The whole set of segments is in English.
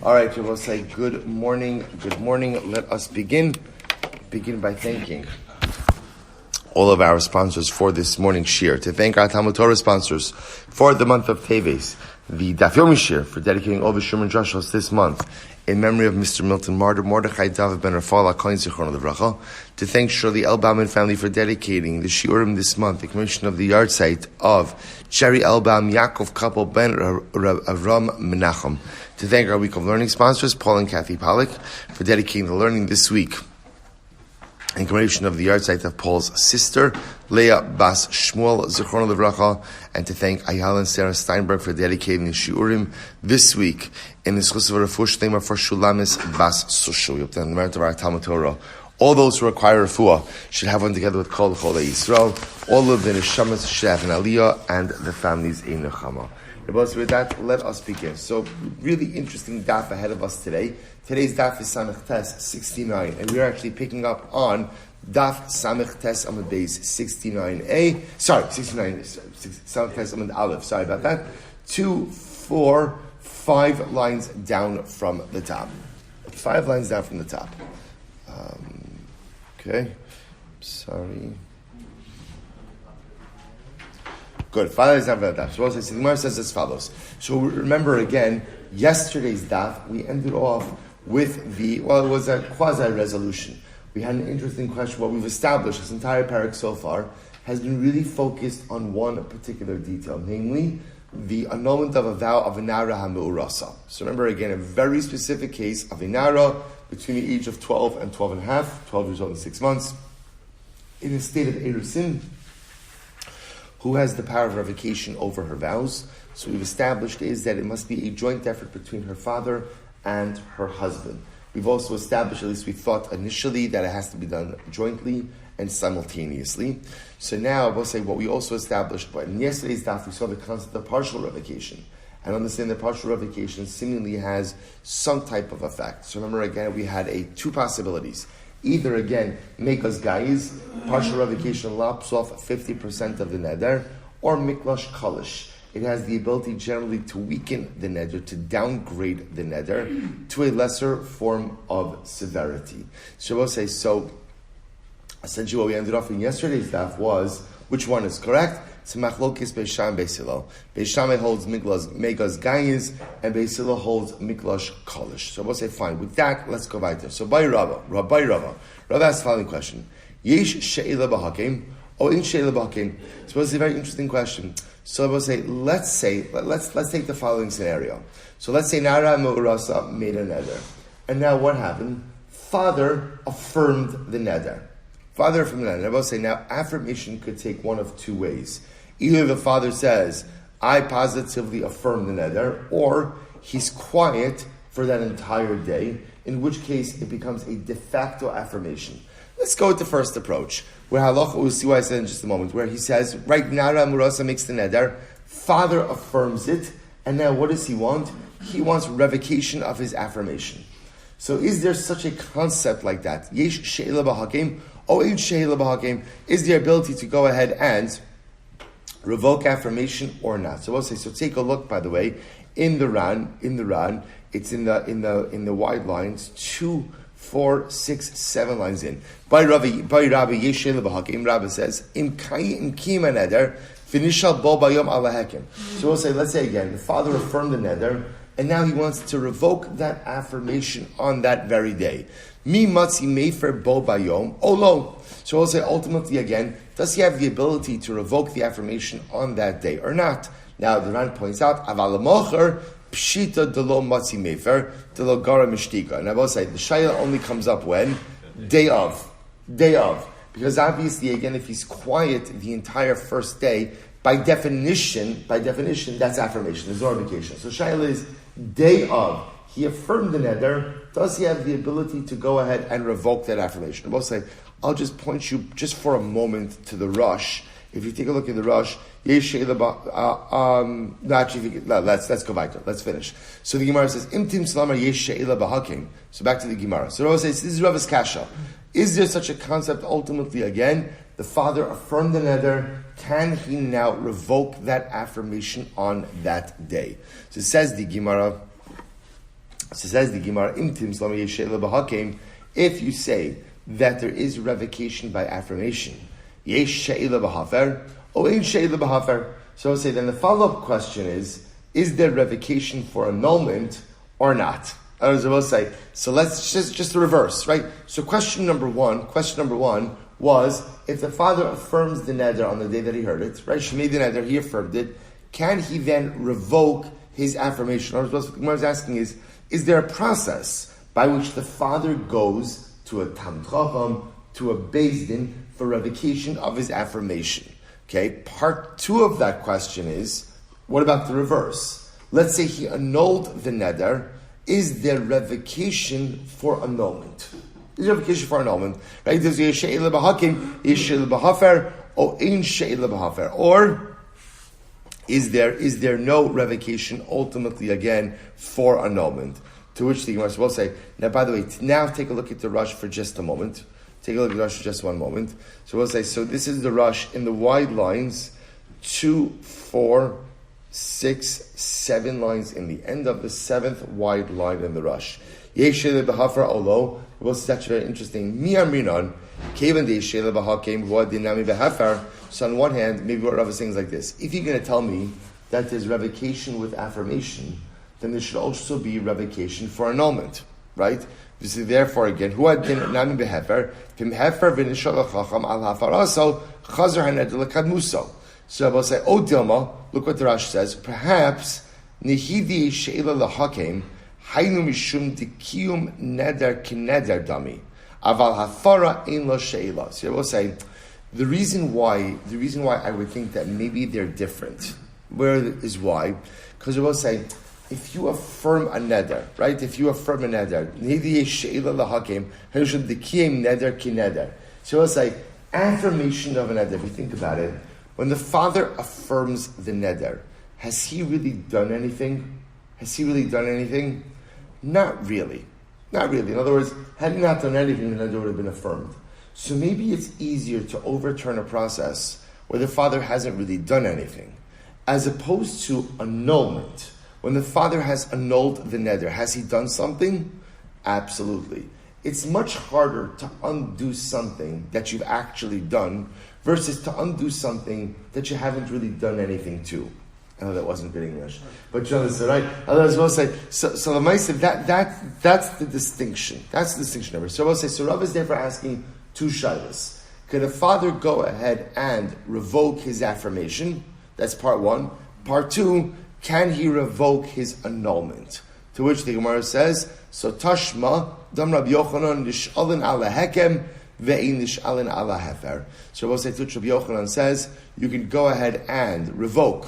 All right, we'll say good morning. Good morning. Let us begin by thanking all of our sponsors for this morning's shiur. To thank our TALMUD TORAH sponsors for the month of Teves, the Daf Yomi Shiur for dedicating all the Shuman Drushos this month in memory of Mr. Milton Marder, Mordechai Dovid ben Rephael HaKohen. To thank Shirley Elbaum Family for dedicating the shiurim this month, the commemoration of the yahrzeit of Gerald Elbaum, Yaakov Kopel ben R Avraham Menachem. To thank our week of learning sponsors, Paul and Kathy Pollack, for dedicating the learning this week in commemoration of the yahrzeit of Paul's sister, Leah bas Shmuel, and to thank Ayal Sara Steinberg for dedicating the shiurim this week in the zechus of refuah shelaimah for Shulamis bas Susha. We obtain the merit of our TALMUD TORAH. All those who require refuah should have one together with Kol Yisrael. All of the neshamas should have an aliyah, and the families a neshama. With that, let us begin. So, really interesting daf ahead of us today. Today's daf is Samech Tes 69, and we're actually picking up on daf Samech Tes Amud Beis 69a. Sorry, 69. Samech Tes Amud Aleph. Sorry about that. 2, 4, 5 lines down from the top. 5 lines down from the top. Okay. Sorry. Good. 5 lines down from the top. So the Gemara says as follows. So remember again, yesterday's daf, we ended off with it was a quasi-resolution. We had an interesting question. What we've established, this entire parak so far, has been really focused on one particular detail, namely the annulment of a vow of a nara ha-me'urasa. So remember again, a very specific case of a nara between the age of 12 and 12 and a half, 12 years old and 6 months, in a state of erusin, who has the power of revocation over her vows. So we've established is that it must be a joint effort between her father and her husband. We've also established, at least we thought initially, that it has to be done jointly and simultaneously. So now we'll say what we also established, but in yesterday's daf we saw the concept of partial revocation. And understand that partial revocation seemingly has some type of effect. So remember again, we had 2 possibilities. Either again, make us guys, partial revocation lops off 50% of the neder, or miklash kalish. It has the ability generally to weaken the neder, to downgrade the neder to a lesser form of severity. So we'll say, so essentially what we ended off in yesterday's daf was, which one is correct? It's machlokes Beis Shammai and Beis Hillel. Beis Shammai holds megas gayis, and Beis Hillel holds miklash kalish. So we'll say, fine. With that, let's go weiter. So by Rava asked the following question: Yesh she'ela b'hakim, or in she'ela b'hakim? So it's a very interesting question. So we'll say, let's take the following scenario. So let's say Nara Me'urasa made a neder, and now what happened? Father affirmed the neder. I will say now affirmation could take one of 2 ways. Either the father says, I positively affirm the neder, or he's quiet for that entire day, in which case it becomes a de facto affirmation. Let's go with the first approach, where halacha, we'll see what I said in just a moment, where he says, right, Nara Murasa makes the neder, father affirms it, and now what does he want? He wants revocation of his affirmation. So is there such a concept like that? Yesh she'ela b'hakim, or in she'ela b'hakim, is there ability to go ahead and revoke affirmation or not? So we'll say, so take a look, by the way, in the Ran, it's in the wide lines, 2, 4, 6, 7 lines in. By Rabbi Yeshel B'Hakim, Rabbi says, Im kiyama neder, finishal bo bayom ala hekem. So we'll say, let's say again, the father affirmed the neder, and now he wants to revoke that affirmation on that very day. Mi matzi mefer bo bayom olo. So we'll say, ultimately again, does he have the ability to revoke the affirmation on that day or not? Now the Ran points out, aval mocher pshita delo matzi mefer delo gara mishtika. And I will say, the shayla only comes up when? Day of. Because obviously, again, if he's quiet the entire first day, by definition, that's affirmation, there's no revocation. So shayla is day of. He affirmed the neder. Does he have the ability to go ahead and revoke that affirmation? I will say, I'll just point you just for a moment to the Rush. If you take a look at the Rush, let's go weiter. Let's finish. So the Gemara says, Imtim Salamar Yesh She'ela B'Hakim. So back to the Gemara. So Rava says, this is Rava's kasha. Is there such a concept ultimately again? The father affirmed the neder. Can he now revoke that affirmation on that day? So it says the Gemara, So says the Gemara, if you say that there is revocation by affirmation, yesh she'ila b'hafer, or ein she'ila b'hafer. So I'll say then the follow-up question is there revocation for annulment or not? I will say, so let's just the reverse, right? So question number one was, if the father affirms the neder on the day that he heard it, right? She made the neder, he affirmed it, can he then revoke his affirmation? Or what the Gemara is asking is there a process by which the father goes to a Talmud Chacham, to a Beis Din for revocation of his affirmation? Okay, part two of that question is, what about the reverse? Let's say he annulled the neder. Is there revocation for annulment? Is there revocation for annulment? Right? Does yesh she'ila b'hakim, yesh she'ila b'hafer, or ein she'ila b'hafer? Or is there no revocation ultimately again for annulment? To which the Gemara will say, now by the way, now take a look at the Rush for just a moment. Take a look at the Rush for just one moment. So we'll say, so this is the Rush in the wide lines, 2, 4, 6, 7 lines in the end of the 7th wide line in the Rush. Yeshele b'hafar olo. Well, it's actually very interesting. Mi amrinon kevan de'yeshele b'hakim v'od dinami b'hafar. So on one hand, maybe what Rav is saying is like this: if you're going to tell me that there's revocation with affirmation, then there should also be revocation for annulment, right? So therefore, again, who had dinami b'hafar v'hefer v'nishal chacham al hafaraso chazer haned lekadmuso. So I will say, oh Dilma, look what the Rash says. Perhaps nehidi she'ila lahakim haynu mishum dikiyum neder kineder dami aval hafara ein lo she'ila. So I will say, the reason why I would think that maybe they're different. Where is why? Because I will say, if you affirm a neder, right? If you affirm a neder, nehidi she'ila lahakim haynu mishum dikiyum neder kineder. So I will say, affirmation of a neder. If you think about it. When the father affirms the neder, has he really done anything? Not really. In other words, had he not done anything, the neder would have been affirmed. So maybe it's easier to overturn a process where the father hasn't really done anything, as opposed to annulment. When the father has annulled the neder, has he done something? Absolutely. It's much harder to undo something that you've actually done versus to undo something that you haven't really done anything to. I know that wasn't good English, but you understand, right? Others will say, so the Maisa, that's the distinction. That's the distinction ever. So I will say, so Rav is therefore asking two shaylas. Could a father go ahead and revoke his affirmation? That's part one. Part two, can he revoke his annulment? To which the Gemara says, so Tashma, Dam Rabbi Yochanan, Nish'alin ala hekem, ve'in nish'alin ala hefer. So Rabbi Yochanan says, you can go ahead and revoke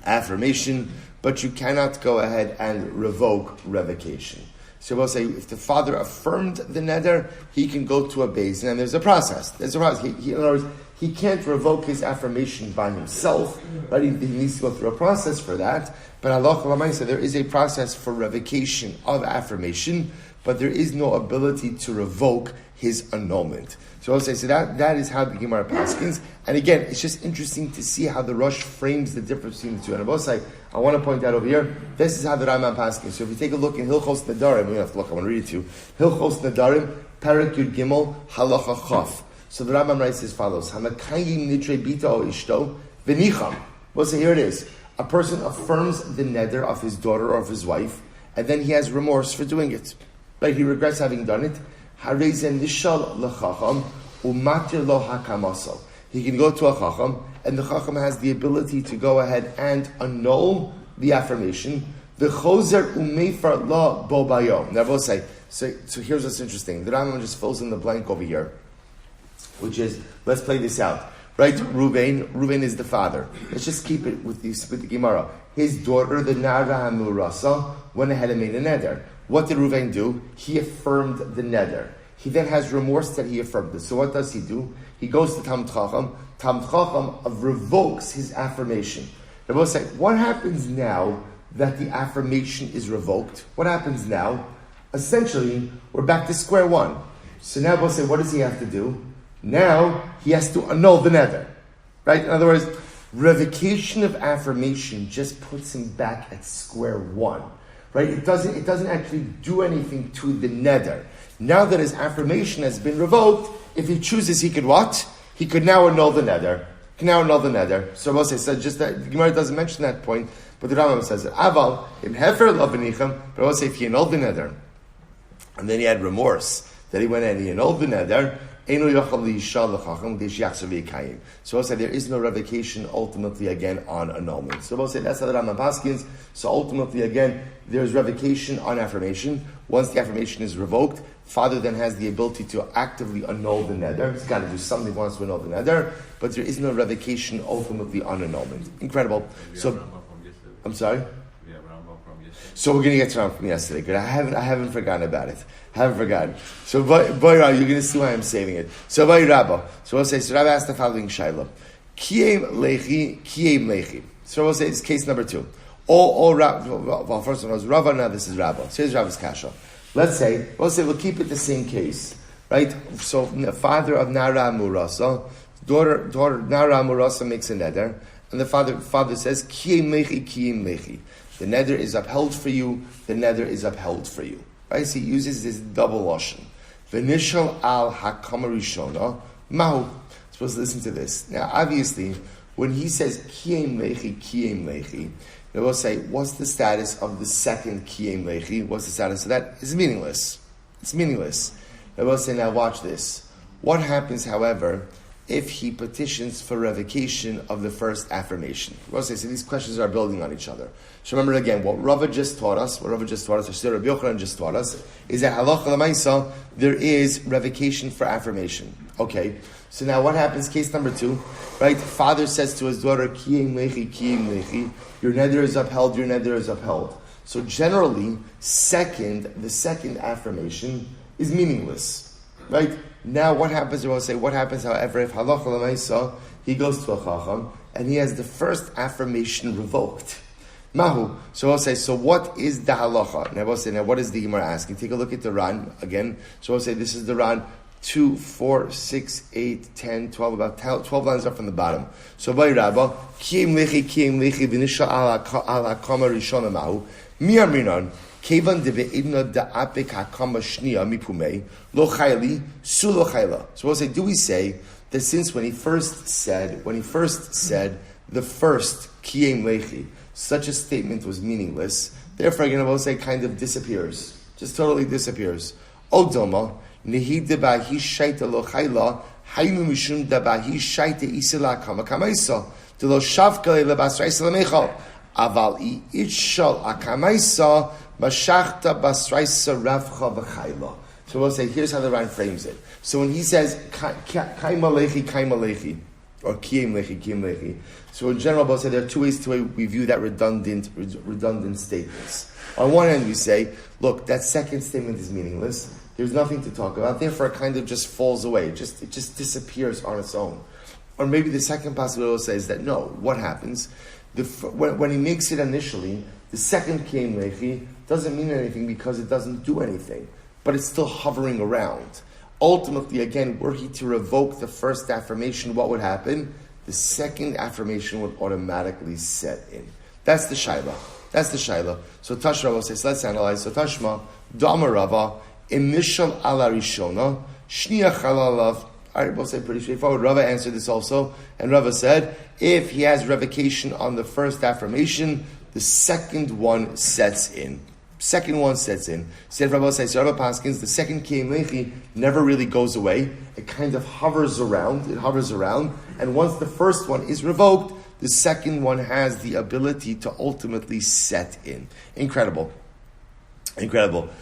affirmation, but you cannot go ahead and revoke revocation. So we'll say, if the father affirmed the neder, he can go to a Beis Din, and there's a process. In other words, he can't revoke his affirmation by himself, right? He needs to go through a process for that. But Allah L'maisa, there is a process for revocation of affirmation, but there is no ability to revoke his annulment. So I'll say, so that is how the Gemara paskins. And again, it's just interesting to see how the Rosh frames the difference between the two. And I will say, I want to point out over here, this is how the Rambam paskins. So if you take a look in Hilchos Nedarim, we have to look, I want to read it to you. Hilchos Nedarim, Parak Yud Gimel, Halacha Chaf. So the Rambam writes as follows: Hamakayim nitre bita o ishto v'nicham. Well, so here it is. A person affirms the neder of his daughter or of his wife, and then he has remorse for doing it. Right? He regrets having done it. Harezen nishal lechacham umatir lo hakamaso. He can go to a chacham, and the chacham has the ability to go ahead and annul the affirmation. The choser umeifar la bo bayo. Now, I will say. So here's what's interesting. The Rambam just fills in the blank over here, which is, let's play this out. Right? Reuven is the father. Let's just keep it with the Gemara. His daughter, the Nara Hamurasa, went ahead and made a neder. What did Reuven do? He affirmed the neder. He then has remorse that he affirmed it. So what does he do? He goes to Talmud Chacham. Talmud Chacham revokes his affirmation. They will say, what happens now that the affirmation is revoked? What happens now? Essentially, we're back to square one. So now we'll say, what does he have to do? Now, he has to annul the neder. Right? In other words, revocation of affirmation just puts him back at square one. right? It doesn't actually do anything to the neder. Now that his affirmation has been revoked, if he chooses, he could what? He could now annul the neder. So Rabbi says, just that the Gemara doesn't mention that point, but the Rambam says it. Aval im hefer lo benichem, but Rabbi says if he annulled the neder, and then he had remorse that he went and he annulled the neder. So I'll say there is no revocation ultimately again on annulment. So I'll say that's how the Rambam paskins. So ultimately again, there's revocation on affirmation. Once the affirmation is revoked, father then has the ability to actively annul the neder. He's got to do something if he wants to annul the neder, but there is no revocation ultimately on annulment. Incredible. So, I'm sorry? So we're going to get to Rambam from yesterday. Good. I haven't forgotten about it. So you're going to see why I'm saving it. So we'll say, so Rabbi asked the following shayla. Kiem lechi. So we'll say it's case number 2. Well, first one was Rava, now this is Rabba. So here's Rabba's kasha. We'll say we'll keep it the same case. Right? So the father of Nara Murasa, daughter Nara Murasa makes a neder, and the father says, Kiem lechi. The neder is upheld for you. The neder is upheld for you. Right? So he uses this double lashon. V'nishal al commemoration mahu. Supposed to listen to this. Now, obviously, when he says kiem lechi, they will say, what's the status of the second kiem lechi? What's the status of that? It's meaningless. They will say, now watch this. What happens, however, if he petitions for revocation of the first affirmation? We'll say, so these questions are building on each other. So remember again, what Rava just taught us, or Rabbi Yochanan just taught us, is that halacha l'maisa, there is revocation for affirmation. Okay, so now what happens, case number 2, right? Father says to his daughter, Kiyem lechi, your neder is upheld. So generally, the second affirmation is meaningless, right? Now what happens, I will say, what happens, however, if halacha l'maisa, he goes to a chacham, and he has the first affirmation revoked. Mahu. So I'll say, so what is the halacha? And I will say, now what is the Gemara asking? Take a look at the Ran again. So I'll say, this is the Ran 2, 4, 6, 8, 10, 12, about 12 lines up from the bottom. So by Rabba, Kiem lechi, v'nisha ala kama rishona mahu, mi amrinan, kevan de ve'idna da'apek hakama shniya mipumei, lo chayli, su lo chayla. So we'll say, do we say that since when he first said the first kiem lechi, such a statement was meaningless, therefore again I will say kind of disappears. Just totally disappears. Odoma, nehi debahi shaita lo chayla, haynu mishum debahi shaita isila kama kamaisa, de lo shavka le basraisa lemechal, aval I itshal akamaisa, mashachta basraisa ravcha v'chayla. So we'll say, here's how the Ran frames it. So when he says, kaima lechi, or kiem lechi. So in general, we'll say there are 2 ways to we view that redundant statements. On one hand, we say, look, that second statement is meaningless. There's nothing to talk about. Therefore, it kind of just falls away. It just disappears on its own. Or maybe the second possibility will say is that no, what happens? When he makes it initially, the second kiem lechi doesn't mean anything because it doesn't do anything, but it's still hovering around. Ultimately, again, were he to revoke the first affirmation, what would happen? The second affirmation would automatically set in. That's the shayla. So Tashma will say, so let's analyze. So Tashma, Dama Rava, Imishal ala Rishona, Shniya Chalalav. Alright, we'll say pretty straightforward. Rava answered this also, and Rava said, if he has revocation on the first affirmation, the second one sets in. Said Rabbi says, Rabbi Paskins, the second Kiyem Lechi never really goes away. It kind of hovers around. And once the first one is revoked, the second one has the ability to ultimately set in. Incredible.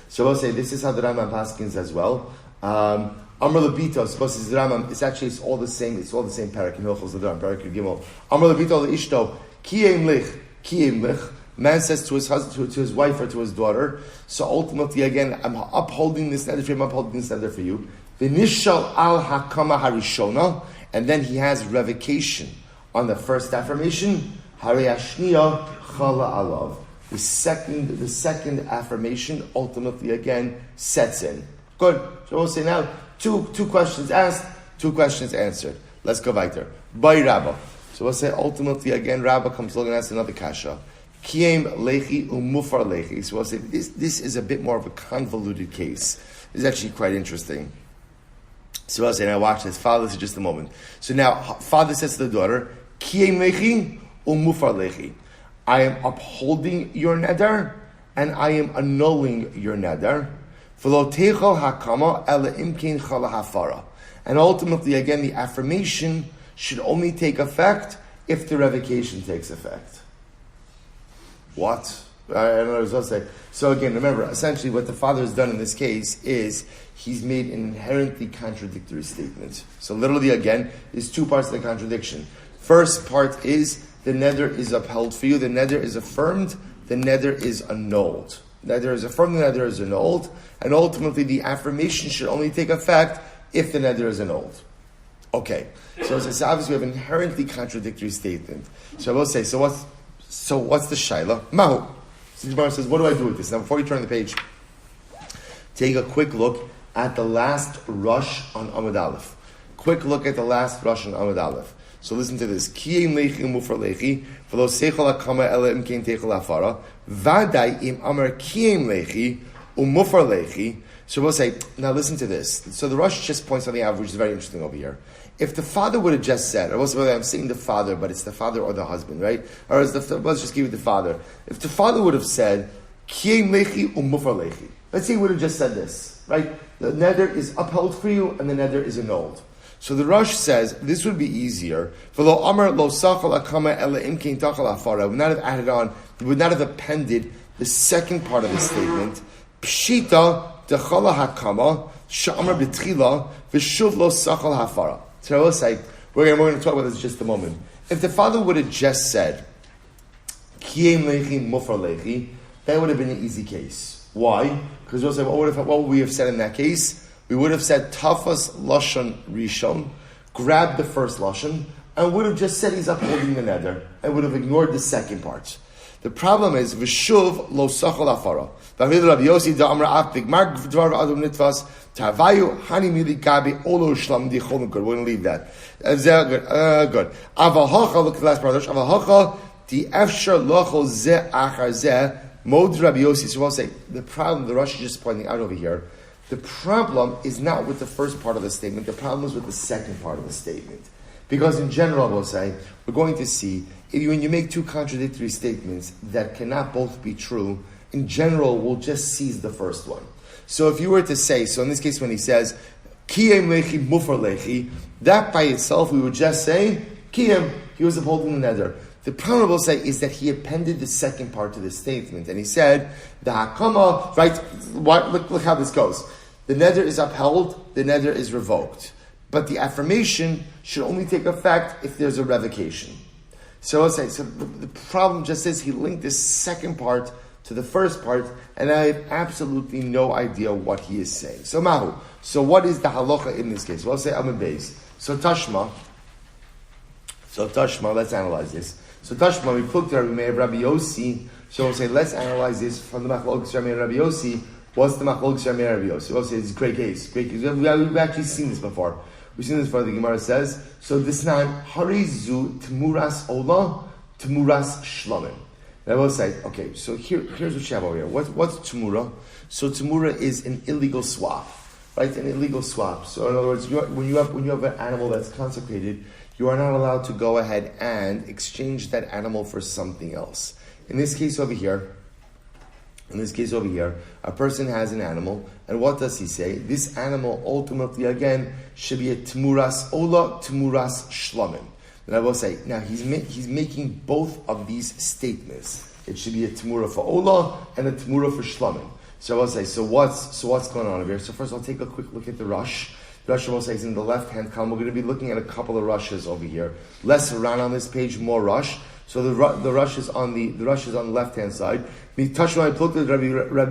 So I'll say, this is how the Rambam Paskins as well. Amr Labito, suppose it's the Rambam, it's all the same parak in Hilchos, the Rambam, parak in Gimel. Amr Labito le'ishto, Kiyem Lech. Man says to his husband, to his wife or to his daughter, so ultimately again, I'm upholding this neder for you. V'nishal al hakama harishona, and then he has revocation on the first affirmation. Hari ashniya chala alav. The second affirmation ultimately again sets in. Good. So we'll say now, two questions asked, 2 questions answered. Let's go weiter. By Rabba. So we'll say ultimately again, Rabba comes along and asks another kasha. Kiem lechi umufar lechi. So we'll say this is a bit more of a convoluted case. It's actually quite interesting. So I'll say, now watch this. Father, this is just a moment. So now, father says to the daughter, Kiem lechi umufar lechi. I am upholding your neder, and I am annulling your neder. And ultimately, again, the affirmation should only take effect if the revocation takes effect. What? I don't know what I was going to say. So again, remember, essentially what the father has done in this case is he's made an inherently contradictory statement. So literally, again, there's two parts of the contradiction. First part is the neder is upheld for you, the neder is affirmed, the neder is annulled. Neder is affirmed, the neder is annulled, and ultimately the affirmation should only take effect if the neder is annulled. Okay, so as I said, obviously we have an inherently contradictory statement. So I will say, so what's the shayla? Mahu. So the Gemara says, what do I do with this? Now before you turn the page, take a quick look at the last rush on Amud Aleph. Quick look at the last rush on Amud Aleph. So listen to this. Kiyem lechi umufar lechi, v'lo seichel hakama ela im kein teichel afara, v'adai im amar kiyem lechi umufar lechi. So we'll say, now listen to this. So the Rosh just points on the average, which is very interesting over here. If the father would have just said, or also I'm saying the father, but it's the father or the husband, right? Or let's just give it the father. If the father would have said, Kiyem lechi umufar lechi. Let's say he would have just said this, right? The neder is upheld for you, and the neder is annulled. So the Rosh says this would be easier. V'lo amar lo sachal akama ela im kein tachal afara. Would not have added on. Would not have appended the second part of the statement. Pshita dechala hakama sha'amar betchila v'shuv lo sachal hafara. So I will say we're going to talk about this in just a moment. If the father would have just said Kiyem lechi mufar lechi, that would have been an easy case. Why? Because we'll say what would we have said in that case? We would have said Tafas Lashon Rishon, grabbed the first Lashon, and would have just said he's upholding the neder, and would have ignored the second part. The problem is, V'shuv lo sachal afara. V'amidu Rabbi Yossi da'amra af bigmar dvar v'adum nitvas, ta'avayu hani mili gabi olo shlam dichol. Good, we're going to leave that. Good. Avahacha, look at the last part. Avahacha, di efshar lochol ze achar ze, mod Rabbi Yossi. So we'll say, the problem, the Rosh is just pointing out over here, the problem is not with the first part of the statement. The problem is with the second part of the statement. Because in general, we'll say, we're going to see, when you make two contradictory statements that cannot both be true, in general, we'll just seize the first one. So if you were to say, so in this case when he says, Kiyem lechi mufar lechi, that by itself we would just say, Kiyem, he was upholding the neder. The problem we'll say is that he appended the second part to the statement, and he said, the hakama, right, look how this goes. The neder is upheld, the neder is revoked. But the affirmation should only take effect if there's a revocation. So I'll say, so the problem just is he linked this second part to the first part, and I have absolutely no idea what he is saying. So Mahu, so what is the halacha in this case? Well, I'll say Amud Beis. So Tashma, let's analyze this. So Tashma, we put to Rabbi Yossi. So we'll say, let's analyze this from the Machlokes Rabbi Yossi. What's the Machlokes Rabbi Yossi? We'll say it's a great case. We've actually seen this before. We've seen this before. The Gemara says, so this time, Harizu Tmuras Ola, Tmuras Shlamim. And I will say, okay, so here's what you have over here. What's Tmura? So Tmura is an illegal swap, right? An illegal swap. So in other words, when you have an animal that's consecrated, you are not allowed to go ahead and exchange that animal for something else. In this case over here, a person has an animal, and what does he say? This animal ultimately, again, should be a Tmuras Ola, Tmuras Shlamim. And I will say, now he's making both of these statements. It should be a Tmura for Ola and a Tmura for Shlamim. So I will say, so what's going on over here? So first I'll take a quick look at the Rush. The Rush will say is in the left-hand column. We're going to be looking at a couple of Rushes over here. Less around on this page, more Rush. So the Rush is on the left-hand side. Tashma, I plugged with Rabbi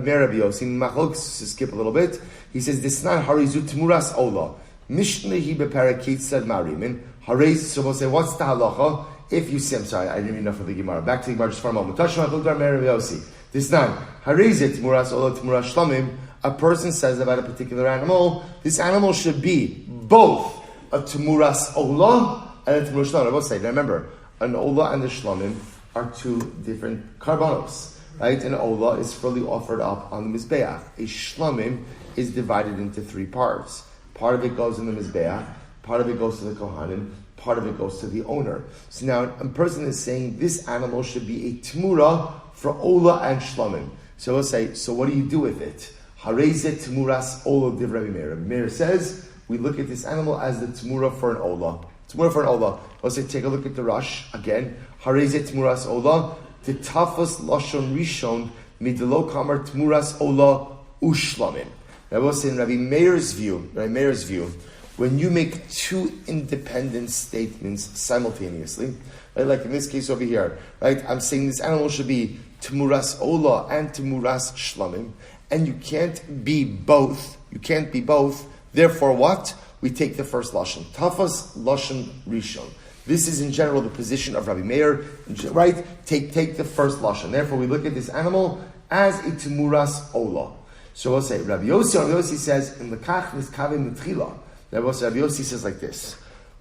Yossi. Machlokes, skip a little bit. He says, this is not Harizu Tmuras Ola. Mishnehi beparakit said Marimin. Harez, so we'll say, what's the halacha? If you say, I'm sorry, I didn't mean enough of the Gemara. Back to the Gemara just for a moment. Tashma, I plugged with Rabbi Yossi. This time, Harez Tmuras Ola, Tmuras Shlamim. A person says about a particular animal, this animal should be both a Tmuras Ola and a Tmuras Shlamim. I will say, now remember, an Ola and a Shlamim are two different karbanos, right? An olah is fully offered up on the mizbeach. A shlamim is divided into three parts. Part of it goes in the mizbeach, part of it goes to the kohanim, part of it goes to the owner. So now a person is saying this animal should be a tmura for olah and shlamim. So we'll say, so what do you do with it? Harezet tmuras olah div Rabbi Meir. Rabbi Meir says, we look at this animal as the tmura for an olah. Tmura for an olah. We'll say, take a look at the Rush again. Harezet tmuras olah. Titafas lashon rishon midelo kamar tmuras olah ushlamim. Now we'll say in Rabbi Meir's view, when you make two independent statements simultaneously, right, like in this case over here, right, I'm saying this animal should be tmuras olah and tmuras shlamim, and you can't be both. Therefore, what? We take the first lashon. Tafas lashon rishon. This is in general the position of Rabbi Meir, right? Take the first lashon. Therefore, we look at this animal as a tmuras olah. So we'll say Rabbi Yossi says in the kach niskavim netchila. Rabbi Yossi says like this.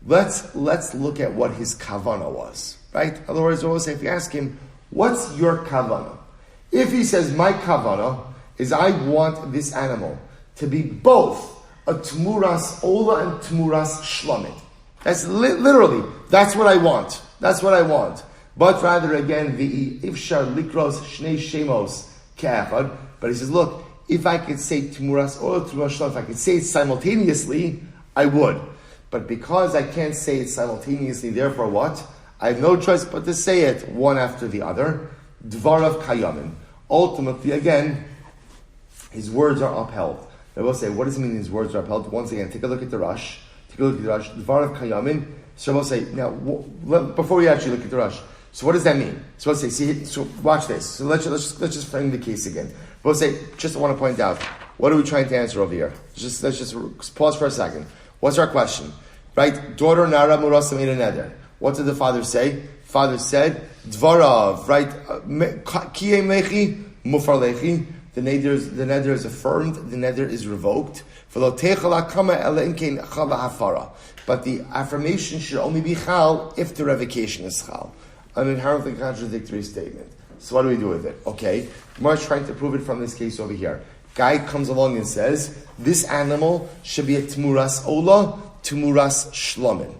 Let's look at what his kavana was, right? In other words, we'll say if you ask him, what's your kavana? If he says my kavana is I want this animal to be both a tmuras ola and tmuras shlamit. That's literally, that's what I want. But rather again, the ifshar likros shnei shemos ke'echad. But he says, look, if I could say tmuras ola, tmuras shlamit, if I could say it simultaneously, I would. But because I can't say it simultaneously, therefore what? I have no choice but to say it one after the other. Dvarav kayamin. Ultimately, again, his words are upheld. I will say, what does it mean his words are upheld? Once again, take a look at the Rush. Dvarav kayamin. So we'll say, now, before we actually look at the Rush, so what does that mean? So let's say, so watch this. So let's just frame the case again. We'll say, just want to point out, what are we trying to answer over here? Let's just pause for a second. What's our question? Right? Daughter Nara Murasa made a neder. What did the father say? Father said, Dvarav, right? Kiye mechi, mufar lechi. The neder is affirmed, the neder is revoked. But the affirmation should only be chal if the revocation is chal. An inherently contradictory statement. So what do we do with it? Okay, Gemara is trying to prove it from this case over here. Guy comes along and says, this animal should be a tmuras ola, tmuras shlomin.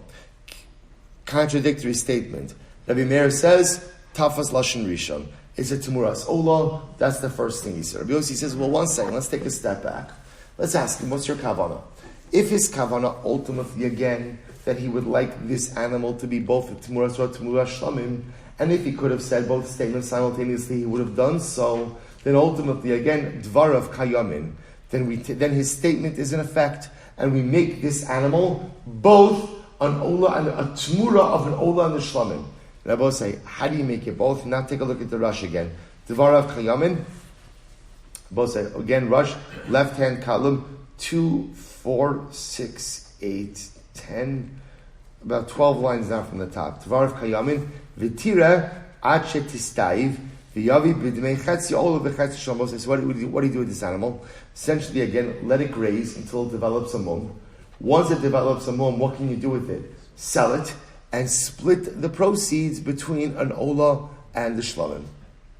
Contradictory statement. Rabbi Meir says, tafas lashon rishon. It's a tmuras ola. That's the first thing he said. Rabbi Yossi says, well, one second, let's take a step back. Let's ask him, what's your kavana? If his kavana ultimately, again, that he would like this animal to be both a tmuras or tmuras shlamim, and if he could have said both statements simultaneously, he would have done so, then ultimately, again, dvarav kayamin, then his statement is in effect, and we make this animal both an ola and a tmura of an ola and a shlamim. And I both say, how do you make it both? Now take a look at the Rush again. Dvarav kayamin. Both say again. Rush left hand column 2, 4, 6, 8, 10, about 12 lines down from the top. Dvarav kayamin v'tira ache tistaiv v'yavi b'dmei chetzi ola v'chetzi shlomo. So what do you do with this animal? Essentially, again, let it graze until it develops a mum. Once it develops a mum, what can you do with it? Sell it and split the proceeds between an ola and the shlamim.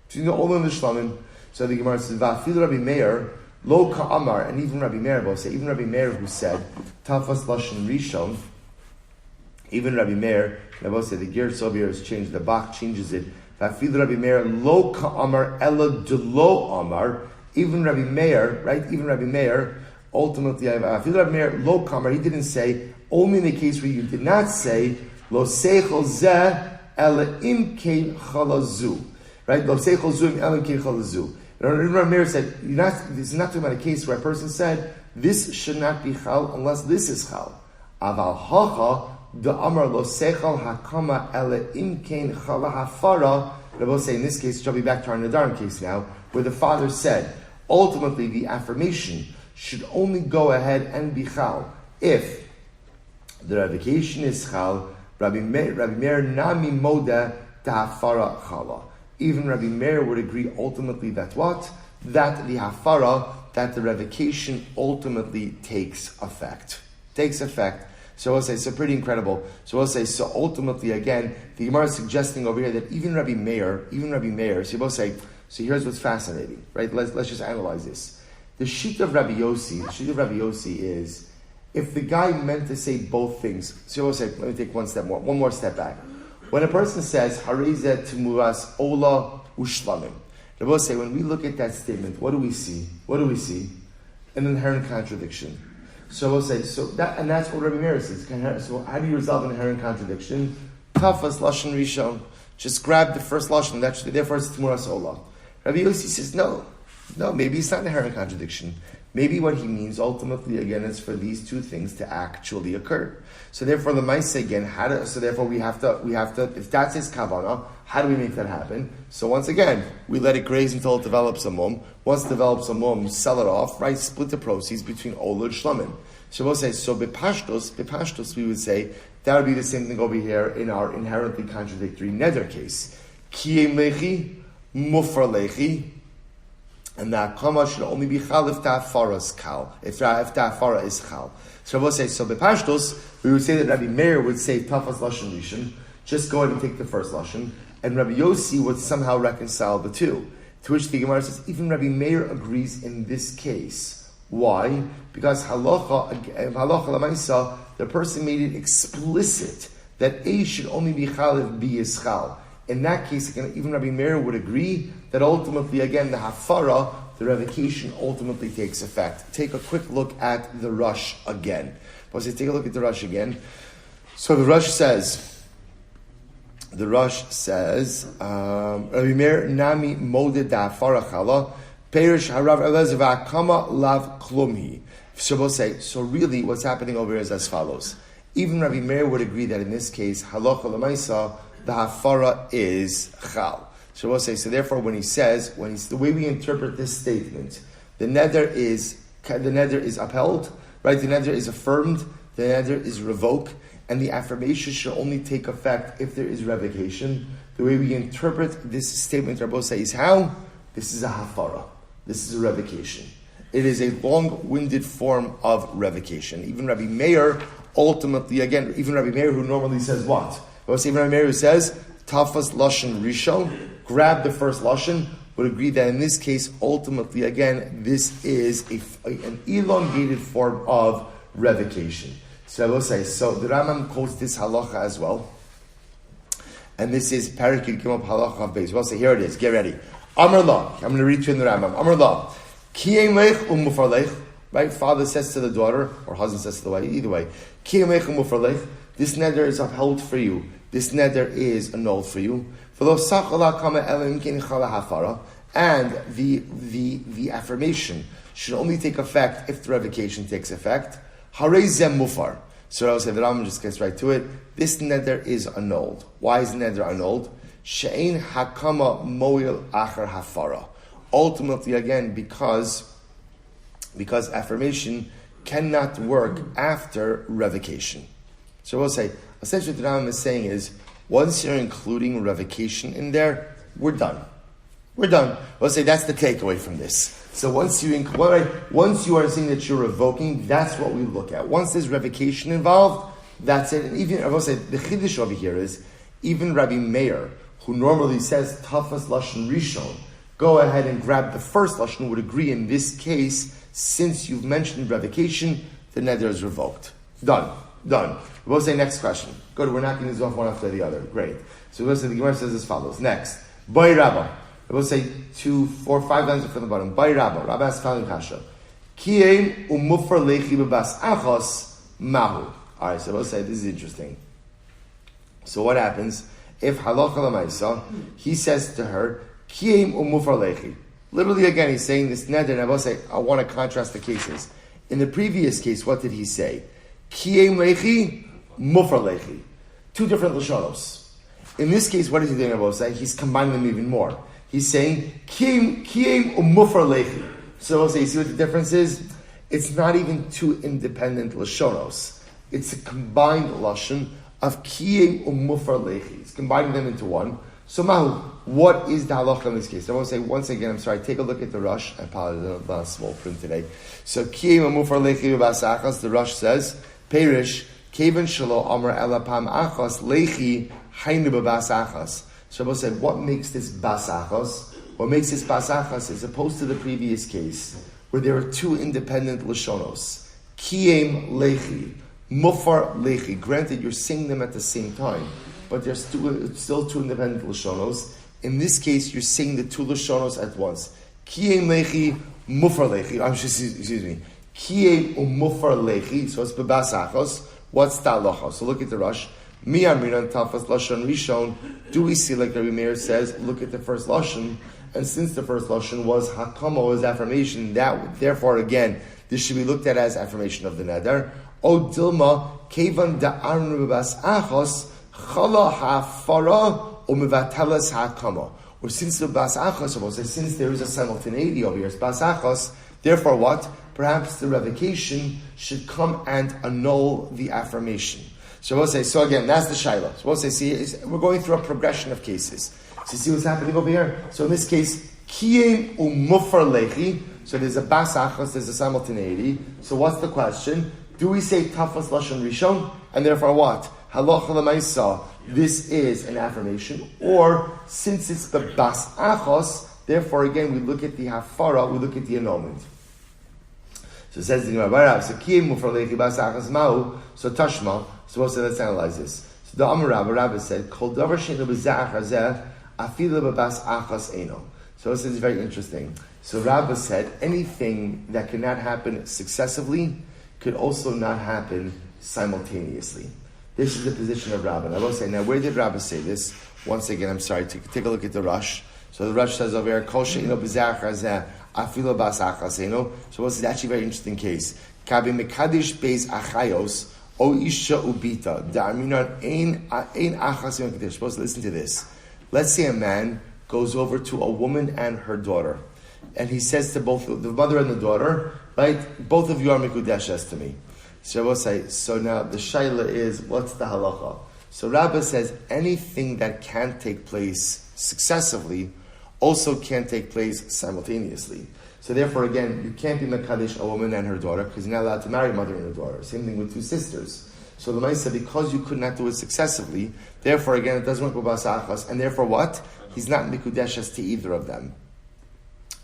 Between the ola and the shlamim. So the Gemara says, "Va'afil Rabbi Meir lo ka'amar," and even Rabbi Meir will say, even Rabbi Meir who said tafas lashon rishon. Even Rabbi Meir, I will say the Gerald Elbaum has changed. The Bach changes it. Va'afil Rabbi Meir lo ka'amar ela delo amar. Even Rabbi Meir, right? Even Rabbi Meir, ultimately, va'afil Rabbi Meir lo ka'amar. He didn't say only in the case where you did not say lo seichel zeh ela imkein chalazu. Right? Lo seichel zu ela imkein chalazu. Rabbi Meir said, this is not talking about a case where a person said, this should not be chal unless this is chal. Aval hacha, the amar lo seichel hakama ele imkein chala hafara. Rabbi will say, in this case, shall be back to our Nedarim case now, where the father said, ultimately the affirmation should only go ahead and be chal if the revocation is chal. Rabbi Meir nami moda tahafara chala. Even Rabbi Meir would agree ultimately that what? That the hafara, that the revocation ultimately takes effect. So we'll say, so pretty incredible. So we'll say, so ultimately, again, the Gemara is suggesting over here that even Rabbi Meir, so we'll say, so here's what's fascinating, right? Let's just analyze this. The sheet of Rabbi Yossi is, if the guy meant to say both things, so we'll say, let me take one more step back. When a person says, Harezeh Tumuras Ola Ushlamim, we'll say, when we look at that statement, what do we see? An inherent contradiction. So we'll say, and that's what Rabbi Meir says. So how do you resolve an inherent contradiction? Tafas Lashon Rishon. Just grab the first Lashon, therefore it's Tumuras Ola. Rabbi Yossi says, no, maybe it's not an inherent contradiction. Maybe what he means ultimately, again, is for these two things to actually occur. So therefore, Lemaisa again, therefore we have to, if that's his kavanah, how do we make that happen? So once again, we let it graze until it develops a mum. Once it develops a mum, sell it off, right? Split the proceeds between Ola and Shlamim. So we'll say, so bepashtos, we would say, that would be the same thing over here in our inherently contradictory neder case. Kiyem lechi, mufar lechi, and the akama should only be chal if ta'afara is kal. If ta'afara is chal. So we'll say, so bepashtos, we would say that Rabbi Meir would say tafas lashon rishon, just go ahead and take the first lashon, and Rabbi Yossi would somehow reconcile the two. To which the Gemara says, even Rabbi Meir agrees in this case. Why? Because halacha lamaisa, the person made it explicit that A should only be chal if B is chal. In that case, again, even Rabbi Meir would agree that ultimately, again, the hafara, the revocation, ultimately takes effect. Take a quick look at the Rush again. Take a look at the Rush again. So the Rush says, Rabbi Meir nami moded da hafara chala, perish harav elez v'akama lav klumhi. So we'll say, so really what's happening over here is as follows. Even Rabbi Meir would agree that in this case, halacha l'maisa, the hafara is chal. So we'll say, so therefore the way we interpret this statement, the neder is upheld, right? The neder is affirmed, the neder is revoked, and the affirmation should only take effect if there is revocation. The way we interpret this statement, Rabbi say, is how? This is a hafara. This is a revocation. It is a long-winded form of revocation. Even Rabbi Meir, ultimately, again, even Rabbi Meir who normally says what? Well, even Rabbi Meir who says, Tafas Lashon Rishon, grab the first Lashon, would agree that in this case, ultimately, again, this is an elongated form of revocation. So I will say, so the Rambam quotes this halacha as well. And this is Parakid Gimel Halacha of Beis. Well, so here it is, get ready. Amar La, I'm going to read to you in the Rambam. Amar La, Kiyem lech umufar lech, right? Father says to the daughter, or husband says to the wife, either way, Kiyem lech umufar lech, this neder is upheld for you. This neder is annulled for you. And the affirmation should only take effect if the revocation takes effect. Harezem mufar. So I will say the Rambam just gets right to it. This neder is annulled. Why is the neder annulled? She'ein hakama moil achar hafara. Ultimately, again, because affirmation cannot work after revocation. So we'll say, essentially what the Rambam is saying is, once you're including revocation in there, we're done. We'll say that's the takeaway from this. So once you are saying that you're revoking, that's what we look at. Once there's revocation involved, that's it. And even I will say the chiddush over here is even Rabbi Meir, who normally says tafas lashon rishon, go ahead and grab the first lashon, would agree in this case, since you've mentioned revocation, the neder is revoked. Done. We'll say next question. Good, we're knocking these off one after the other. Great. So we'll say the Gemara says as follows. Next. Bai Rabba. We'll say 2, 4, 5 lines from the bottom. Bai Rabba. Rabba has found kasha. Kiyem umufar lechi bebas achos mahu. Alright, so we'll say this is interesting. So what happens if halacha l'maisa, he says to her, Kiyem umufar lechi. Literally again, he's saying this neder, and I will say, I want to contrast the cases. In the previous case, what did he say? Kiyem lechi, mufar lechi. Two different lashonos. In this case, what is he doing about saying? He's combining them even more. He's saying kiyem mufar lechi. So we'll say, you see what the difference is? It's not even two independent lashonos. It's a combined lashon of kiyem mufar lechi. He's combining them into one. So Mahu, what is the halacha in this case? I want to say once again, I'm sorry, take a look at the Rush. I apologize, not a small print today. So kiyem mufar lechi b'bas achas, the Rush says, Perish, Kevan shelo amar elapam achos lechi hainu b'bas achos. Shabbos said, what makes this bas achos? What makes this bas achos as opposed to the previous case, where there are two independent lashonos. Kiem lechi, mufar lechi. Granted, you're saying them at the same time, but they're still two independent lashonos. In this case, you're saying the two lashonos at once. Kiem lechi, mufar lechi. Excuse me. Kiem umufar lechi. So it's bebas achos. What's the halacha? So look at the Rush. Mi amrinan tafas lashon rishon. Do we see, like Rabbi Meir says, look at the first lashon, and since the first lashon was hakama, was affirmation, that therefore again this should be looked at as affirmation of the neder. O dilma kevan da'arnu b'bas achos chala ha'fara umevatelas hakama. Or since the bas achos, since there is a simultaneity over here, it's bas achos, therefore what? Perhaps the revocation should come and annul the affirmation. So we'll say, so again, that's the shaila. So we'll say, see, we're going through a progression of cases. So you see what's happening over here? So in this case, kiyem umufar lechi. So there's a bas achos, there's a simultaneity. So what's the question? Do we say tafas lashon rishon? And therefore what? Halacha l'maisa, this is an affirmation. Or, since it's the bas achos, therefore again we look at the hafara, we look at the annulment. So it says the Gemara, so kiyem umufar lechi bas achos ma'u, so tashma. So let's analyze this. So the Amar Rabbi said, "Kol davar she'enu b'zeh hazeh, afilu b'bas achas eino." So this is very interesting. So Rabbi said, anything that cannot happen successively could also not happen simultaneously. This is the position of Rabbi. And I will say, now where did Rabbi say this? Once again, I'm sorry, take a look at the Rush. So the Rush says over here, "Kol she'enu b'zeh hazeh, afilu b'bas achas eino." So this is actually a very interesting case. Kabi mekadish beis achayos. O isha ubita, da'aminan ein achas yom kedesh. Supposed to listen to this. Let's say a man goes over to a woman and her daughter, and he says to both the mother and the daughter, right, both of you are mikudeshes to me. So we'll say, so now the shaila is, what's the halacha? So Rabbah says anything that can't take place successively also can't take place simultaneously. So therefore, again, you can't be mekadesh a woman and her daughter because you're not allowed to marry a mother and a daughter. Same thing with two sisters. So the Maisa, because you could not do it successively, therefore, again, it doesn't work with bas achos, and therefore what? He's not mikudeshes to either of them.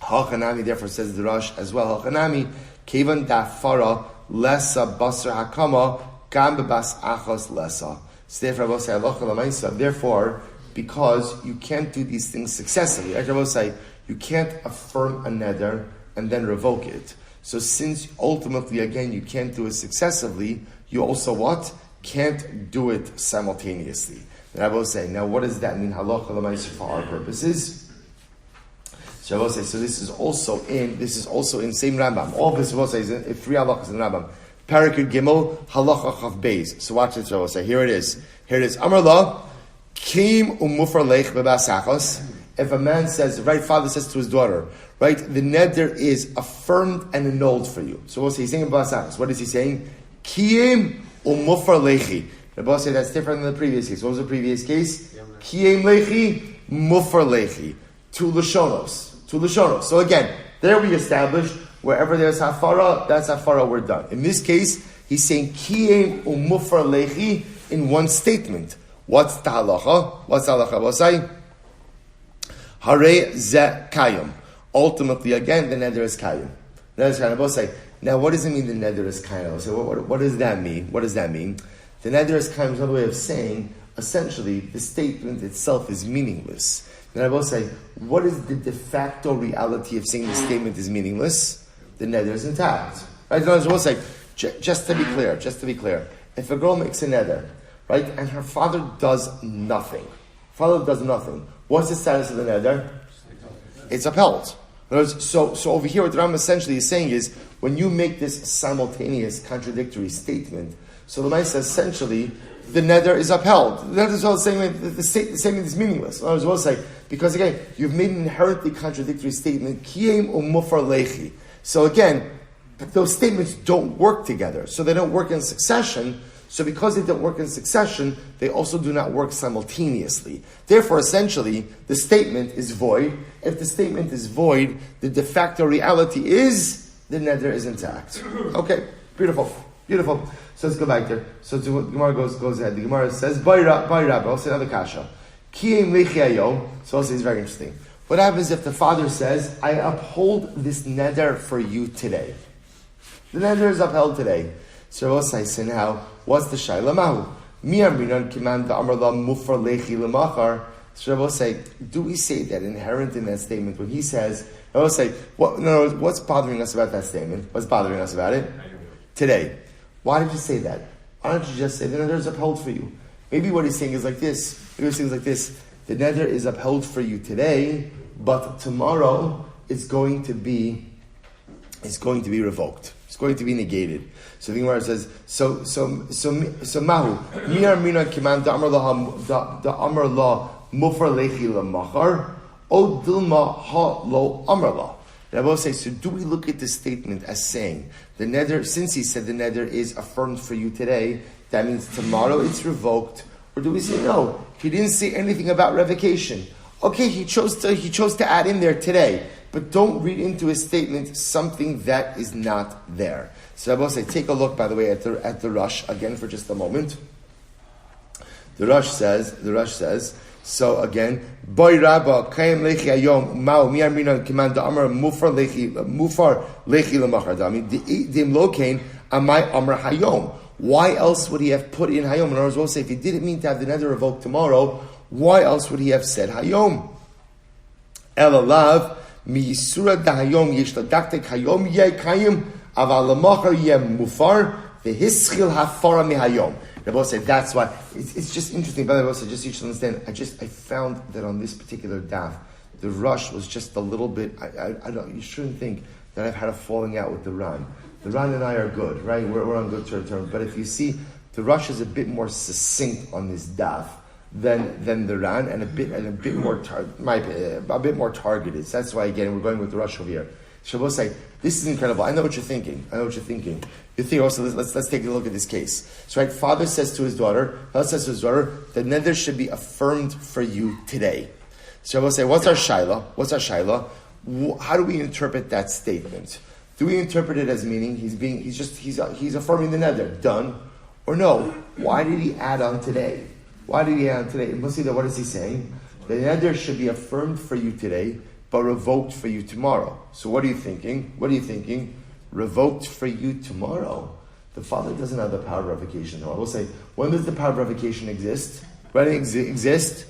Hachanami, therefore, says the Rosh as well. Hachanami, kevan dafara lesa basar hakama gam bebas achos lesa. So therefore, I will say halacha l'maisa. Therefore, because you can't do these things successively, I will say, you can't affirm a neder and then revoke it. So since ultimately, again, you can't do it successively, you also what? Can't do it simultaneously. And I will say, now what does that mean? Halacha l'maisa for our purposes. So I will say, so this is also in same Rambam. All this will say is in 3 halachas in Rambam. Parakut Gimel, halacha chav beis. So watch this, I will say. Here it is. Amar la, kim umufar lech bebas achos. If a man says, right, father says to his daughter, right, the neder is affirmed and annulled for you. So we'll say, he's saying bebas achos. What is he saying? Kiem umufar lechi. The boss said that's different than the previous case. What was the previous case? Kiem lechi, mufar lechi. Two lashonos. So again, there we established wherever there's hafara, that's hafara, we're done. In this case, he's saying kiem umufar lechi in one statement. What's the halacha? We'll say hare ze kayim. Ultimately, again, the neder is kayim. We'll say, now what does it mean the neder is kayim? So what does that mean? The neder is kayim is another way of saying, essentially, the statement itself is meaningless. Then I will say, what is the de facto reality of saying the statement is meaningless? The neder is intact. Right? So I will say, just to be clear, if a girl makes a neder, right, and her father does nothing, what's the status of the neder? It's upheld. So over here, what the Ram essentially is saying is, when you make this simultaneous contradictory statement, so the Maisa essentially, the neder is upheld. The neder is all saying the statement is meaningless. I was well say, because again, you've made an inherently contradictory statement, Kiem umufar lechi. So again, those statements don't work together. So they don't work in succession. So because they don't work in succession, they also do not work simultaneously. Therefore, essentially, the statement is void. If the statement is void, the de facto reality is the neder is intact. Okay, beautiful. Beautiful. So let's go back there. So the Gemara goes ahead. The Gemara says, Bai Rabbi, I'll say another kasha. Kiyem lechi hayom. So also it's very interesting. What happens if the father says, I uphold this neder for you today? The neder is upheld today. So we'll say, so now, what's the shelaimah? Mi amrinan kiman da'amar la mufar lechi lemachar. So we'll say, do we say that inherent in that statement when he says, I will say, what's bothering us about that statement? What's bothering us about it? Today. Why did you say that? Why don't you just say the neder is upheld for you? Maybe what he's saying is like this. Maybe he's saying like this. The neder is upheld for you today, but tomorrow it's going to be revoked. It's going to be negated. So the Gemara says, so mahu mi armina kiman da amar la mufar lechi lemachar o dilma ha lo amar la. I will say, so do we look at this statement as saying the neder, since he said the neder is affirmed for you today, that means tomorrow it's revoked, or do we say no? He didn't say anything about revocation. Okay, he chose to add in there today, but don't read into his statement something that is not there. So I will say, take a look, by the way, at the Rush again for just a moment. The Rush says. So again, Boy Rabba Kayim Lechi Ayom Mao Miarmina Command Amar Mufar Lechi Lemachar Dami Dim Lokain Amai Amar Hayom. Why else would he have put in Hayom? In other words, we'll say if he didn't mean to have the neder revoked tomorrow, why else would he have said Hayom? Elalav Mi Yisura Da Hayom Yesh Ladaktek Hayom Yeh Kayim Aval Lemachar Yeh Mufar Vehischil Hafara Mi Hayom. Rabbi said that's why it's just interesting. By the way, just so you should understand, I found that on this particular daf, the Rush was just a little bit. I don't. You shouldn't think that I've had a falling out with the Ran. The Ran and I are good, right? We're on good terms. But if you see, the Rush is a bit more succinct on this daf than the Ran, and a bit more targeted. So that's why again we're going with the Rush over here. Shabbos say, this is incredible. I know what you're thinking. You think also, let's take a look at this case. So right, father says to his daughter, the neder should be affirmed for you today. So Shabbos say, what's our shayla? How do we interpret that statement? Do we interpret it as meaning he's affirming the neder, done? Or no, why did he add on today? What is he saying? The neder should be affirmed for you today, but revoked for you tomorrow. So what are you thinking? Revoked for you tomorrow. The father doesn't have the power of revocation. No, I will say, when does the power of revocation exist? When it exist?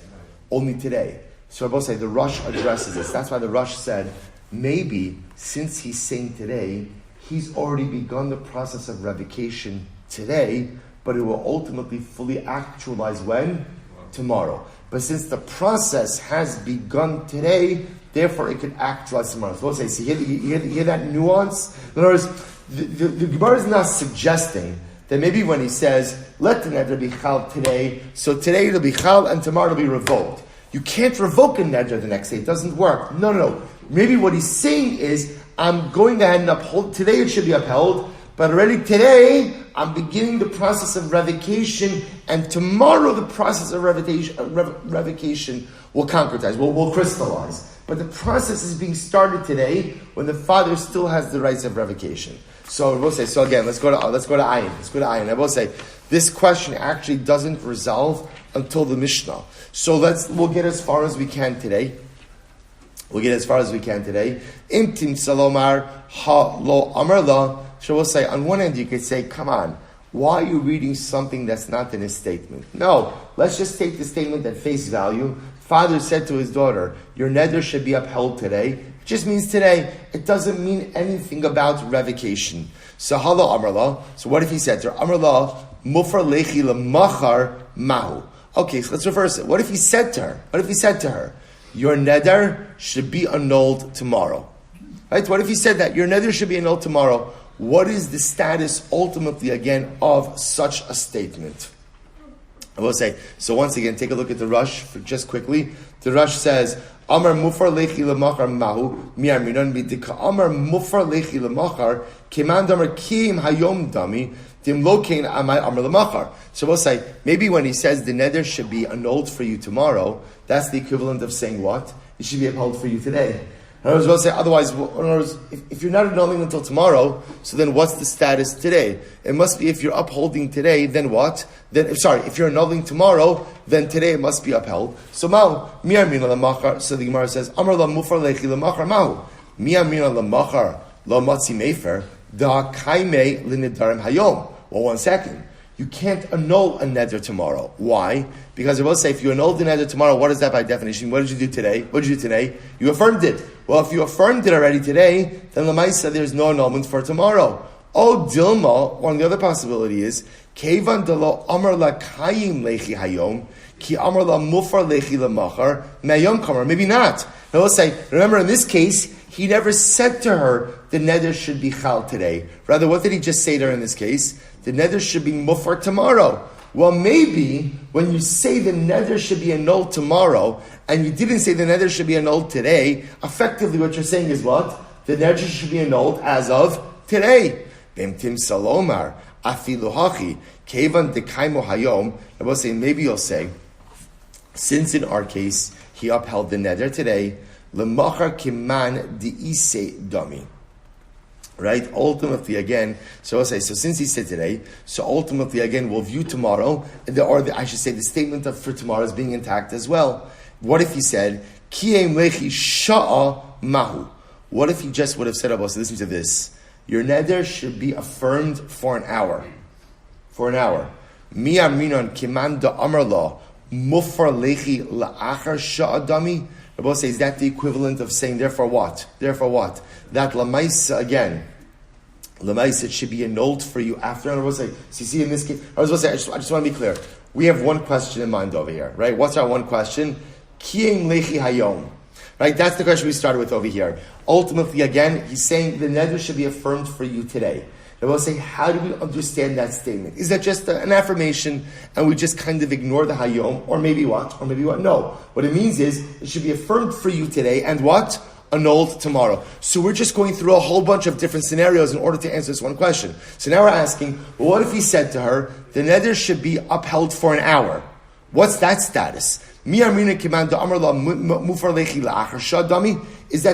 Only today. So I will say, the Rush addresses this. That's why the Rush said, maybe since he's saying today, he's already begun the process of revocation today, but it will ultimately fully actualize when? Tomorrow. But since the process has begun today, therefore it could actualize tomorrow. So we'll say, see, you hear that nuance? In other words, the Gemara is not suggesting that maybe when he says, let the neder be chal today, so today it'll be chal and tomorrow it'll be revoked. You can't revoke a neder the next day. It doesn't work. No. Maybe what he's saying is, I'm going ahead and uphold, today it should be upheld, but already today, I'm beginning the process of revocation, and tomorrow the process of revocation will concretize, will crystallize. But the process is being started today when the father still has the rights of revocation. So we'll say, so again, let's go to Ayin. I will say, this question actually doesn't resolve until the Mishnah. So we'll get as far as we can today. Imtim salomar ha lo amarla. So we'll say, on one hand you could say, come on, why are you reading something that's not in his statement? No, let's just take the statement at face value. Father said to his daughter, your neder should be upheld today. It just means today. It doesn't mean anything about revocation. So halo amarla. So what if he said to her, amarla mufar lechi lemachar mahu. Okay, so let's reverse it. What if he said to her, your neder should be annulled tomorrow? Right? What if he said that? Your neder should be annulled tomorrow. What is the status ultimately again of such a statement? I will say, so once again, take a look at the Rush just quickly. The Rush says, Amar mufar lechi lemachar mahu miar minon bidika Amar mufar lechi lemachar keman damar kim hayom dami dim lokein amai amar lemachar. So we'll say, maybe when he says the neder should be annulled for you tomorrow, that's the equivalent of saying what? It should be upheld for you today. In other words, we'll say otherwise. In other words, if you're not annulling until tomorrow, so then what's the status today? It must be if you're upholding today, then what? If you're annulling tomorrow, then today it must be upheld. So mi amina lamachar. So the Gemara says, Amar la mufar lechi lamachar mahu. Mi amina lamachar la matzi mefer da kaime l'nedarim hayom. Well, 1 second. You can't annul a neder tomorrow. Why? Because I will say, if you annul the neder tomorrow, what is that by definition? What did you do today? What did you do today? You affirmed it. Well, if you affirmed it already today, then Lamaisa, there's no annulment for tomorrow. Oh, Dilma, one of the other possibility is, Kevan delo amar la kayim lechi hayom, ki amar la mufar lechi lamachar, mayom kamar. Maybe not. Now let's say, remember in this case, he never said to her, the neder should be chal today. Rather, what did he just say to her in this case? The neder should be mufar tomorrow. Well, maybe when you say the neder should be annulled tomorrow, and you didn't say the neder should be annulled today, effectively what you're saying is what? The neder should be annulled as of today. Bimtim salomar, afilu hachi, kevan dekaimo hayom. I will say, maybe you'll say, since in our case, he upheld the neder today, lemachar kiman diise dami. Right? Ultimately, again, so I'll say, so since he said today, so ultimately, again, we'll view tomorrow, I should say the statement for tomorrow is being intact as well. What if he said, Kiem lechi sha'a mahu? What if he just would have said, so listen to this, your neder should be affirmed for an hour. For an hour. Mi aminon kiman da amar la, mufar lechi la'achar sha'a dami? Rabbi says, is that the equivalent of saying, therefore what? Therefore what? That lamaisa, again, lamaisa, it should be annulled for you after. I was say, so you see in this case, I just want to be clear. We have one question in mind over here, right? What's our one question? Kiyem lechi hayom. Right? That's the question we started with over here. Ultimately, again, he's saying the neder should be affirmed for you today. And we'll say, how do we understand that statement? Is that just an affirmation and we just kind of ignore the hayom? Or maybe what? Or maybe what? No. What it means is, it should be affirmed for you today and what? Annulled tomorrow. So we're just going through a whole bunch of different scenarios in order to answer this one question. So now we're asking, well, what if he said to her, the neder should be upheld for an hour? What's that status? Is that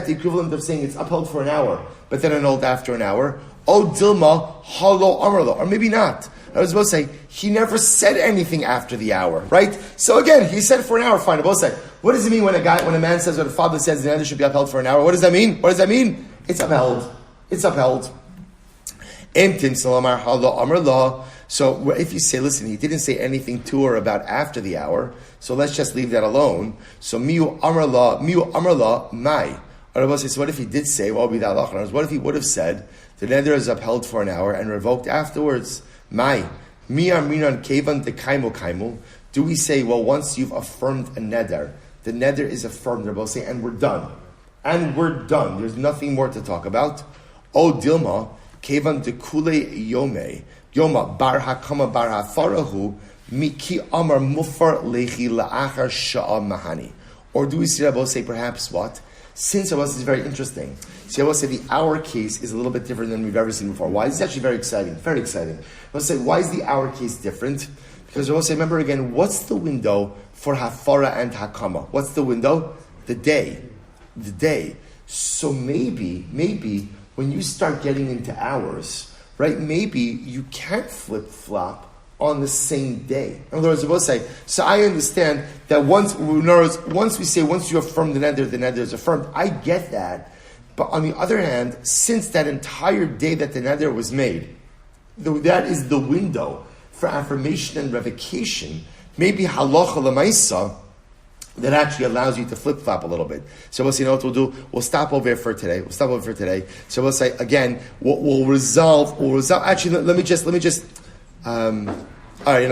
the equivalent of saying it's upheld for an hour, but then annulled after an hour? Oh, Dilma, halo amarlo, or maybe not. I was supposed to say, he never said anything after the hour, right? So again, he said for an hour, fine. I both say, what does it mean when a man says, or the father says the neder should be upheld for an hour? What does that mean? What does that mean? It's upheld. It's upheld. Emtim salamar halo amarlo. So if you say, listen, he didn't say anything to her about after the hour, so let's just leave that alone. So miu amarla mai. Or so what if he did say, what if he would have said, the neder is upheld for an hour and revoked afterwards? Mai. Mi aminan kevan de kaimu. Do we say, well, once you've affirmed a neder, the neder is affirmed, Rabbi say, and we're done. And we're done. There's nothing more to talk about. O Dilma, kevan de kule yome. Yoma bar hakama bar hafarahu miki amar mufar lechi la'achar sha'a mahani. Or do we see Rabbi say perhaps what? Since Rabbi is very interesting. See, Rabbi say the hour case is a little bit different than we've ever seen before. Why? This is actually very exciting. Very exciting. Rabbi say, why is the hour case different? Because Rabbi say, remember again, what's the window for hafara and hakama? What's the window? The day. The day. So maybe when you start getting into hours, right, maybe you can't flip-flop on the same day. In other words, we'll say, so I understand that once we say, once you affirm the neder is affirmed, I get that. But on the other hand, since that entire day that the neder was made, that is the window for affirmation and revocation, maybe halacha l'maisa, that actually allows you to flip-flop a little bit. So we'll say, you know what we'll do? We'll stop over here for today. So we'll say, again, we'll resolve, actually, let me just, all right,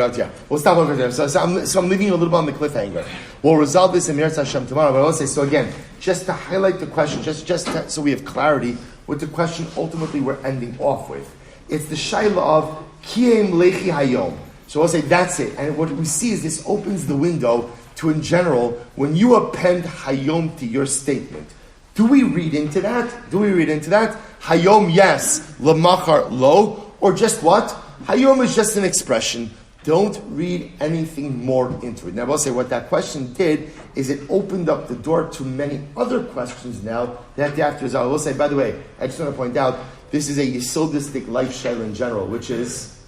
we'll stop over there. So I'm leaving you a little bit on the cliffhanger. We'll resolve this in Yahrzeit Hashem tomorrow, but I'll say, so again, just to highlight the question, just so we have clarity with the question ultimately we're ending off with. It's the shayla of Kiem Lechi Hayom. So I'll say, that's it. And what we see is this opens the window to, in general, when you append Hayom to your statement, do we read into that? Hayom, yes. Lamachar, lo. Or just what? Hayom is just an expression. Don't read anything more into it. Now, I will say what that question did is it opened up the door to many other questions now that the actors are. I will say, by the way, I just want to point out, this is a yesodistic lifestyle in general, which is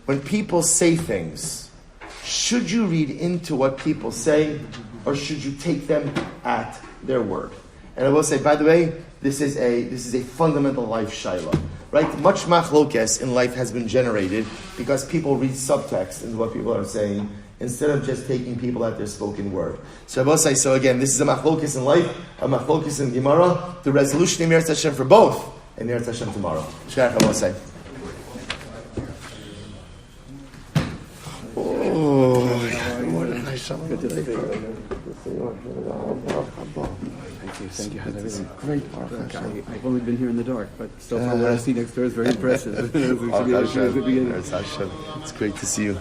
when people say things, should you read into what people say or should you take them at their word? And I will say, by the way, this is a fundamental life shaila. Right? Much machlokes in life has been generated because people read subtext into what people are saying instead of just taking people at their spoken word. So I will say, so again, this is a machlokes in life, a machlokes in Gemara, the resolution in Yahrzeit Hashem for both, and Yahrzeit Hashem tomorrow. Shkach, I will say. Thank you. Great. I've only been here in the dark, but so far what I see next door is very impressive. It's great to see you.